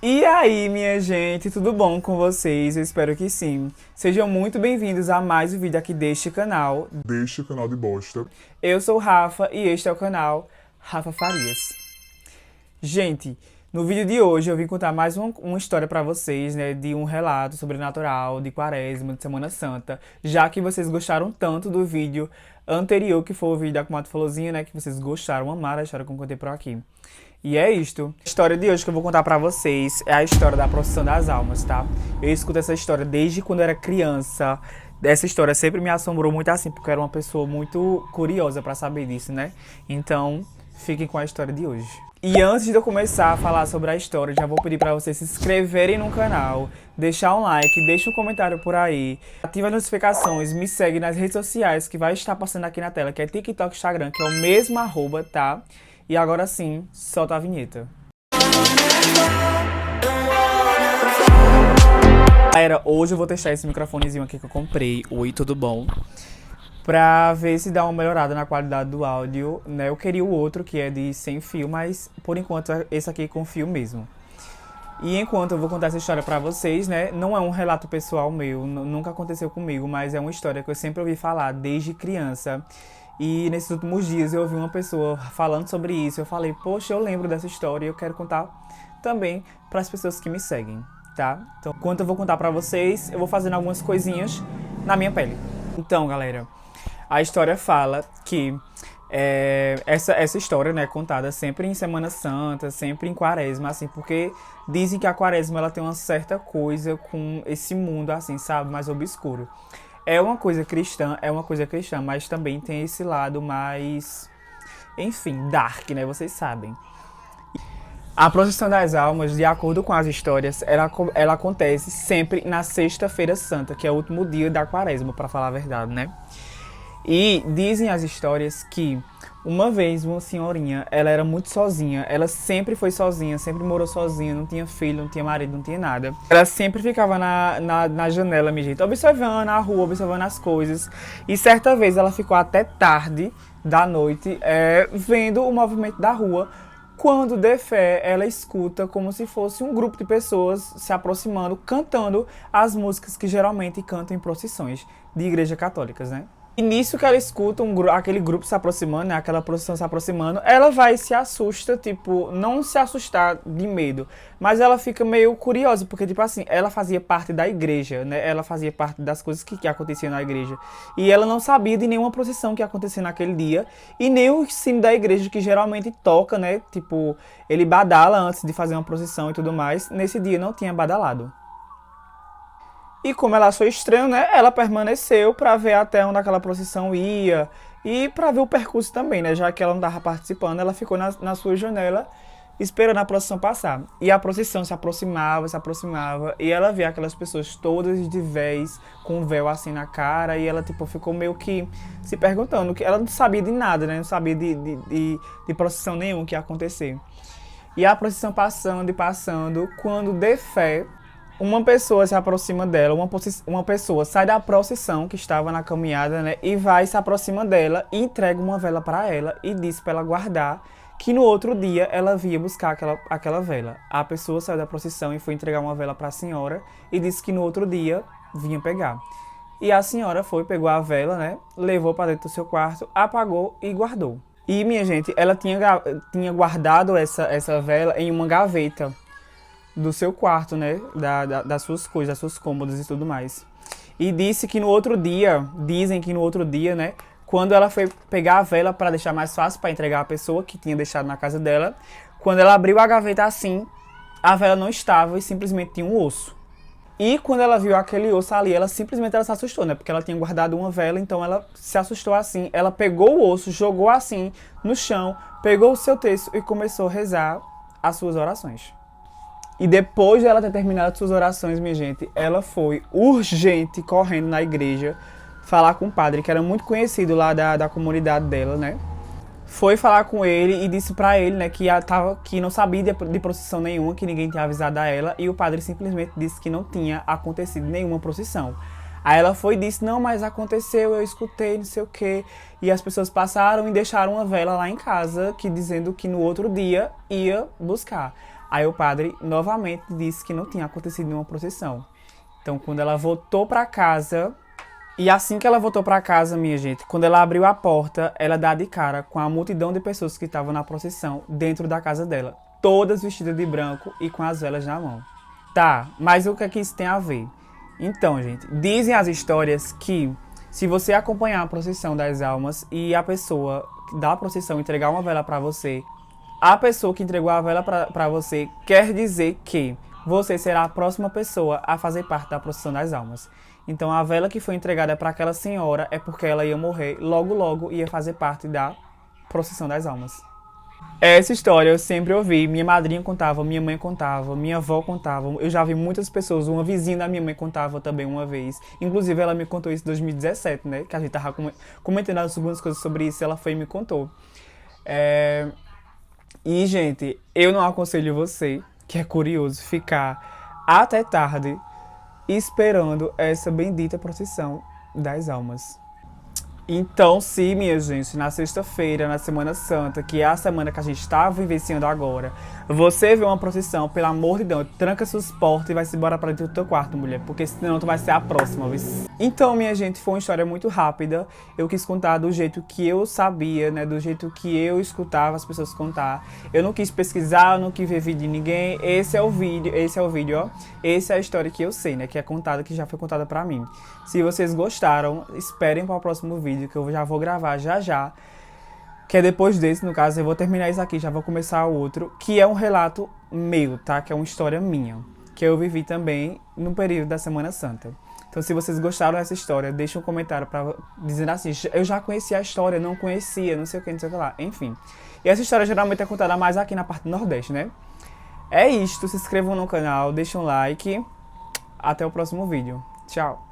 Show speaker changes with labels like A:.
A: E aí, minha gente, tudo bom com vocês? Eu espero que sim. Sejam muito bem-vindos a mais um vídeo aqui deste canal.
B: Deste canal de bosta.
A: Eu sou o Rafa e este é o canal Rafa Farias. Gente, no vídeo de hoje eu vim contar mais uma história pra vocês, né, de um relato sobrenatural, de Quaresma, de Semana Santa, já que vocês gostaram tanto do vídeo anterior, que foi o vídeo da comadre Florzinha, né, que vocês gostaram, amaram a história que eu contei por aqui. E é isto. A história de hoje que eu vou contar pra vocês é a história da Procissão das Almas, tá? Eu escuto essa história desde quando eu era criança. Essa história sempre me assombrou muito assim, porque eu era uma pessoa muito curiosa pra saber disso, né? Então, fiquem com a história de hoje. E antes de eu começar a falar sobre a história, já vou pedir pra vocês se inscreverem no canal, deixar um like, deixa um comentário por aí, ativa as notificações, me segue nas redes sociais que vai estar passando aqui na tela, que é TikTok e Instagram, que é o mesmo arroba, tá? E agora sim, solta a vinheta. Galera, hoje eu vou testar esse microfonezinho aqui que eu comprei. Oi, tudo bom? Pra ver se dá uma melhorada na qualidade do áudio, né? Eu queria o outro, que é de sem fio, mas por enquanto esse aqui é com fio mesmo. E enquanto eu vou contar essa história pra vocês, né? Não é um relato pessoal meu, nunca aconteceu comigo, mas é uma história que eu sempre ouvi falar desde criança. E nesses últimos dias eu ouvi uma pessoa falando sobre isso. Eu falei, poxa, eu lembro dessa história e eu quero contar também para as pessoas que me seguem, tá? Então, enquanto eu vou contar para vocês, eu vou fazendo algumas coisinhas na minha pele. Então, galera, a história fala que essa história, né, contada sempre em Semana Santa, sempre em Quaresma, assim, porque dizem que a Quaresma ela tem uma certa coisa com esse mundo, assim, sabe, mais obscuro. É uma coisa cristã, mas também tem esse lado mais, enfim, dark, né? Vocês sabem. A procissão das almas, de acordo com as histórias, ela acontece sempre na Sexta-feira Santa, que é o último dia da Quaresma, para falar a verdade, né? E dizem as histórias que uma vez uma senhorinha, ela era muito sozinha, ela sempre foi sozinha, sempre morou sozinha, não tinha filho, não tinha marido, não tinha nada. Ela sempre ficava na janela, minha gente, observando a rua, observando as coisas. E certa vez ela ficou até tarde da noite vendo o movimento da rua. Quando de fé, ela escuta como se fosse um grupo de pessoas se aproximando, cantando as músicas que geralmente cantam em procissões de igrejas católicas, né? E nisso que ela escuta aquele grupo se aproximando, né, aquela procissão se aproximando, ela vai e se assusta, tipo, não se assustar de medo, mas ela fica meio curiosa, porque, tipo assim, ela fazia parte da igreja, né, ela fazia parte das coisas que aconteciam na igreja, e ela não sabia de nenhuma procissão que ia acontecer naquele dia, e nem o sino da igreja, que geralmente toca, né, tipo, ele badala antes de fazer uma procissão e tudo mais, nesse dia não tinha badalado. E como ela achou estranho, né, ela permaneceu para ver até onde aquela procissão ia e para ver o percurso também, né, já que ela não estava participando, ela ficou na sua janela esperando a procissão passar. E a procissão se aproximava e ela via aquelas pessoas todas de véis, com um véu assim na cara, e ela tipo ficou meio que se perguntando, que ela não sabia de nada, né, não sabia de procissão nenhuma que ia acontecer. E a procissão passando e passando, quando de fé uma pessoa se aproxima dela, uma pessoa sai da procissão que estava na caminhada, né, e vai se aproxima dela e entrega uma vela para ela e diz para ela guardar, que no outro dia ela via buscar aquela vela. A pessoa saiu da procissão e foi entregar uma vela para a senhora e disse que no outro dia vinha pegar. E a senhora foi, pegou a vela, né, levou para dentro do seu quarto, apagou e guardou. E, minha gente, ela tinha guardado essa vela em uma gaveta do seu quarto, né, das suas coisas, das suas cômodas e tudo mais. E dizem que no outro dia, né, quando ela foi pegar a vela para deixar mais fácil para entregar a pessoa que tinha deixado na casa dela, quando ela abriu a gaveta assim, a vela não estava e simplesmente tinha um osso. E quando ela viu aquele osso ali, ela se assustou, né, porque ela tinha guardado uma vela, então ela se assustou assim, ela pegou o osso, jogou assim no chão, pegou o seu terço e começou a rezar as suas orações. E depois de ela ter terminado suas orações, minha gente, ela foi urgente, correndo na igreja, falar com o padre, que era muito conhecido lá da comunidade dela, né? Foi falar com ele e disse pra ele, né, que não sabia de procissão nenhuma, que ninguém tinha avisado a ela, e o padre simplesmente disse que não tinha acontecido nenhuma procissão. Aí ela foi e disse, não, mas aconteceu, eu escutei, não sei o quê. E as pessoas passaram e deixaram uma vela lá em casa, dizendo que no outro dia ia buscar. Aí o padre novamente disse que não tinha acontecido nenhuma procissão. Então, quando ela voltou pra casa... E assim que ela voltou pra casa, minha gente, quando ela abriu a porta, ela dá de cara com a multidão de pessoas que estavam na procissão dentro da casa dela. Todas vestidas de branco e com as velas na mão. Tá, mas o que é que isso tem a ver? Então, gente, dizem as histórias que se você acompanhar a procissão das almas e a pessoa da procissão entregar uma vela pra você, a pessoa que entregou a vela pra você quer dizer que você será a próxima pessoa a fazer parte da procissão das almas. Então a vela que foi entregada para aquela senhora é porque ela ia morrer, logo logo ia fazer parte da procissão das almas. Essa história eu sempre ouvi, minha madrinha contava, minha mãe contava, minha avó contava, eu já vi muitas pessoas, uma vizinha da minha mãe contava também uma vez. Inclusive ela me contou isso em 2017, né, que a gente tava comentando algumas coisas sobre isso, ela foi e me contou. E gente, eu não aconselho você, que é curioso, ficar até tarde esperando essa bendita procissão das almas. Então, se, minha gente, na sexta-feira, na Semana Santa, que é a semana que a gente está vivenciando agora, você vê uma procissão, pelo amor de Deus, tranca suas portas e vai se embora pra dentro do teu quarto, mulher, porque senão tu vai ser a próxima, viu? Então, minha gente, foi uma história muito rápida. Eu quis contar do jeito que eu sabia, né, do jeito que eu escutava as pessoas contar. Eu não quis pesquisar, eu não quis ver vídeo de ninguém. Esse é o vídeo, ó. Essa é a história que eu sei, né, que é contada, que já foi contada pra mim. Se vocês gostaram, esperem para o próximo vídeo, que eu já vou gravar já. Que é depois desse, no caso, eu vou terminar isso aqui, já vou começar o outro, que é um relato meu, tá? Que é uma história minha, que eu vivi também no período da Semana Santa. Então, se vocês gostaram dessa história, deixem um comentário para dizer assim, eu já conhecia a história, não conhecia, não sei o que, não sei o que lá, enfim. E essa história geralmente é contada mais aqui na parte do Nordeste, né? É isto, se inscrevam no canal, deixem um like, até o próximo vídeo. Tchau!